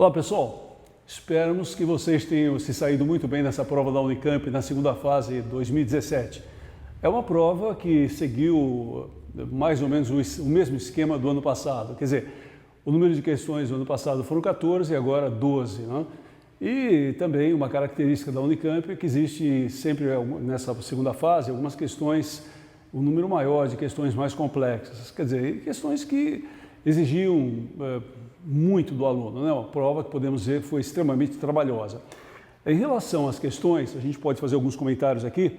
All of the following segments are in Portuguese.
Olá pessoal, esperamos que vocês tenham se saído muito bem nessa prova da Unicamp na segunda fase 2017. É uma prova que seguiu mais ou menos o mesmo esquema do ano passado, quer dizer, o número de questões do ano passado foram 14 e agora 12, né? E também uma característica da Unicamp é que existe sempre nessa segunda fase algumas questões, um número maior de questões mais complexas, quer dizer, questões que exigiam muito do aluno, né? Uma prova que podemos dizer foi extremamente trabalhosa. Em relação às questões, a gente pode fazer alguns comentários aqui.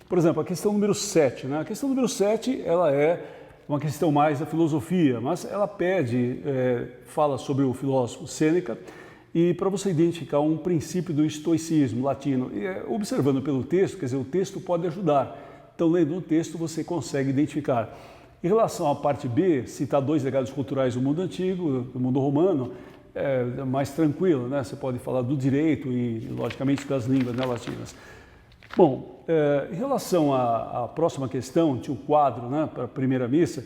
Por exemplo, a questão número 7, né? A questão número 7, ela é uma questão mais da filosofia, mas ela fala sobre o filósofo Sêneca e para você identificar um princípio do estoicismo latino. E observando pelo texto, quer dizer, o texto pode ajudar. Então, lendo o texto, você consegue identificar. Em relação à parte B, citar dois legados culturais do mundo antigo, do mundo romano, é mais tranquilo, né? Você pode falar do direito e, logicamente, das línguas, né, latinas. Bom, em relação à próxima questão, tinha um quadro, né, para a primeira missa.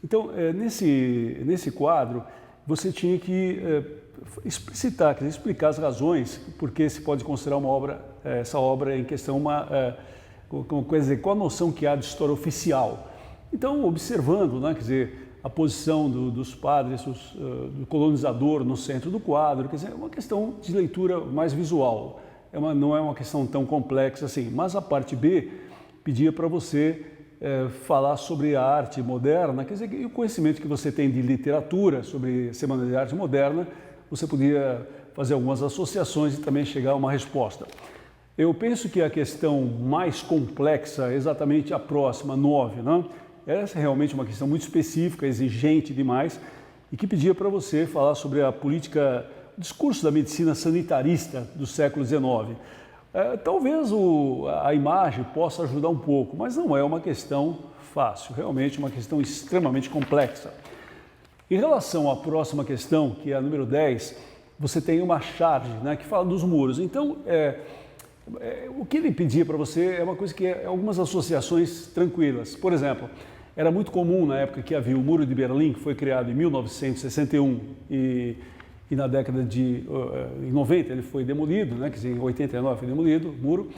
Então, nesse quadro, você tinha que explicitar, quer dizer, explicar as razões porque se pode considerar essa obra em questão quer dizer, qual a noção que há de história oficial. Então, observando, né, quer dizer, a posição dos padres, do colonizador no centro do quadro, quer dizer, é uma questão de leitura mais visual, não é uma questão tão complexa assim. Mas a parte B pedia para você falar sobre a arte moderna, quer dizer, e o conhecimento que você tem de literatura sobre a Semana de Arte Moderna, você podia fazer algumas associações e também chegar a uma resposta. Eu penso que a questão mais complexa é exatamente a próxima, 9, né? Essa é realmente uma questão muito específica, exigente demais, e que pedia para você falar sobre a política, o discurso da medicina sanitarista do século XIX. Talvez a imagem possa ajudar um pouco, mas não é uma questão fácil, realmente uma questão extremamente complexa. Em relação à próxima questão, que é a número 10, você tem uma charge, né, que fala dos muros. Então, o que ele pedia para você é uma coisa que é algumas associações tranquilas. Por exemplo, era muito comum na época que havia o Muro de Berlim, que foi criado em 1961 e na década de 90 ele foi demolido, né? Quer dizer, em 89 foi demolido o muro.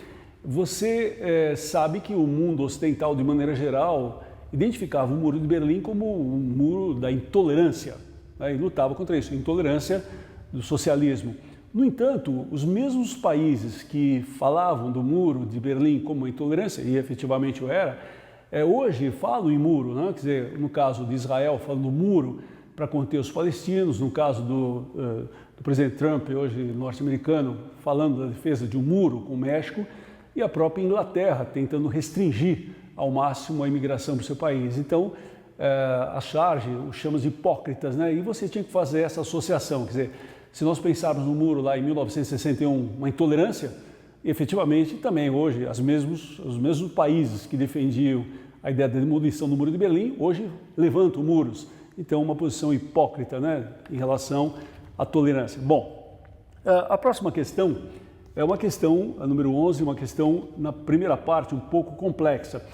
Você sabe que o mundo ocidental, de maneira geral, identificava o Muro de Berlim como um muro da intolerância, né? E lutava contra isso, a intolerância do socialismo. No entanto, os mesmos países que falavam do Muro de Berlim como uma intolerância, e efetivamente o era, hoje falam em muro, né? Quer dizer, no caso de Israel, falam do muro para conter os palestinos, no caso do presidente Trump, hoje norte-americano, falando da defesa de um muro com o México, e a própria Inglaterra tentando restringir ao máximo a imigração para o seu país. Então, a charge os chama de hipócritas, né? E você tinha que fazer essa associação, quer dizer, se nós pensarmos no muro lá em 1961, uma intolerância, efetivamente também hoje os mesmos países que defendiam a ideia da demolição do Muro de Berlim, hoje levantam muros. Então, uma posição hipócrita, né, em relação à tolerância. Bom, a próxima questão é uma questão, a número 11, uma questão na primeira parte um pouco complexa.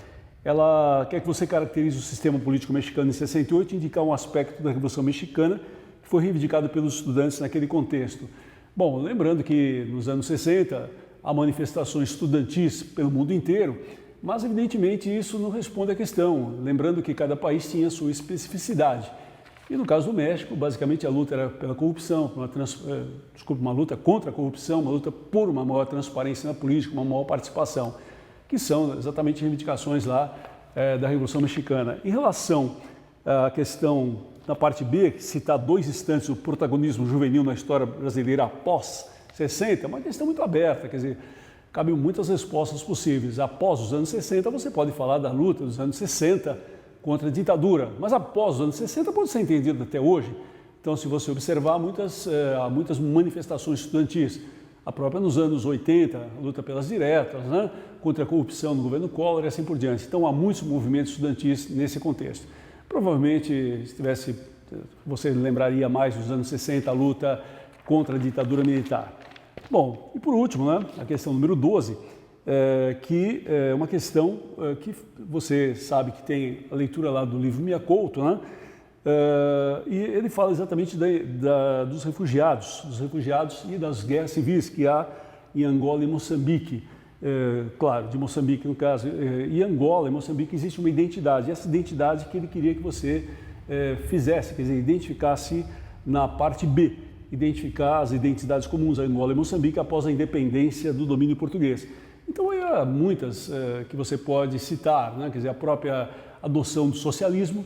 Ela quer que você caracterize o sistema político mexicano em 68 e indicar um aspecto da Revolução Mexicana que foi reivindicado pelos estudantes naquele contexto. Bom, lembrando que nos anos 60 há manifestações estudantis pelo mundo inteiro, mas evidentemente isso não responde à questão, lembrando que cada país tinha a sua especificidade. E no caso do México, basicamente a luta era pela corrupção, uma luta contra a corrupção, uma luta por uma maior transparência na política, uma maior participação, que são exatamente reivindicações lá da Revolução Mexicana. Em relação à questão na parte B, citar dois instantes do protagonismo juvenil na história brasileira após 60, é uma questão muito aberta, quer dizer, cabem muitas respostas possíveis. Após os anos 60, você pode falar da luta dos anos 60 contra a ditadura, mas após os anos 60 pode ser entendido até hoje. Então, se você observar, há muitas manifestações estudantis. A própria nos anos 80, a luta pelas diretas, né, contra a corrupção no governo Collor e assim por diante. Então, há muitos movimentos estudantis nesse contexto. Provavelmente, você lembraria mais dos anos 60, a luta contra a ditadura militar. Bom, e por último, né, a questão número 12, que é uma questão que você sabe que tem a leitura lá do livro Mia Couto, né, E ele fala exatamente dos refugiados e das guerras civis que há em Angola e Moçambique. Claro, de Moçambique no caso. E Angola e Moçambique existe uma identidade. Essa identidade que ele queria que você fizesse, quer dizer, identificasse na parte B, identificar as identidades comuns a Angola e Moçambique após a independência do domínio português. Então, há muitas que você pode citar, né? Quer dizer, a própria adoção do socialismo,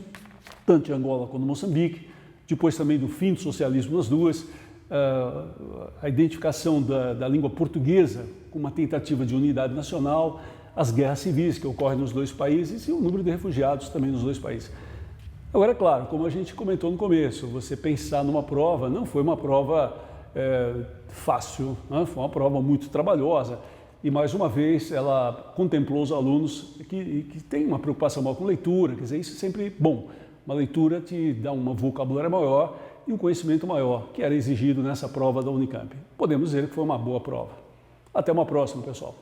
tanto em Angola quanto em Moçambique, depois também do fim do socialismo nas duas, a identificação da língua portuguesa com uma tentativa de unidade nacional, as guerras civis que ocorrem nos dois países e o número de refugiados também nos dois países. Agora, é claro, como a gente comentou no começo, você pensar numa prova não foi uma prova fácil, né? Foi uma prova muito trabalhosa e, mais uma vez, ela contemplou os alunos que têm uma preocupação maior com leitura, quer dizer, isso é sempre bom. Uma leitura te dá um vocabulário maior e um conhecimento maior, que era exigido nessa prova da Unicamp. Podemos dizer que foi uma boa prova. Até uma próxima, pessoal.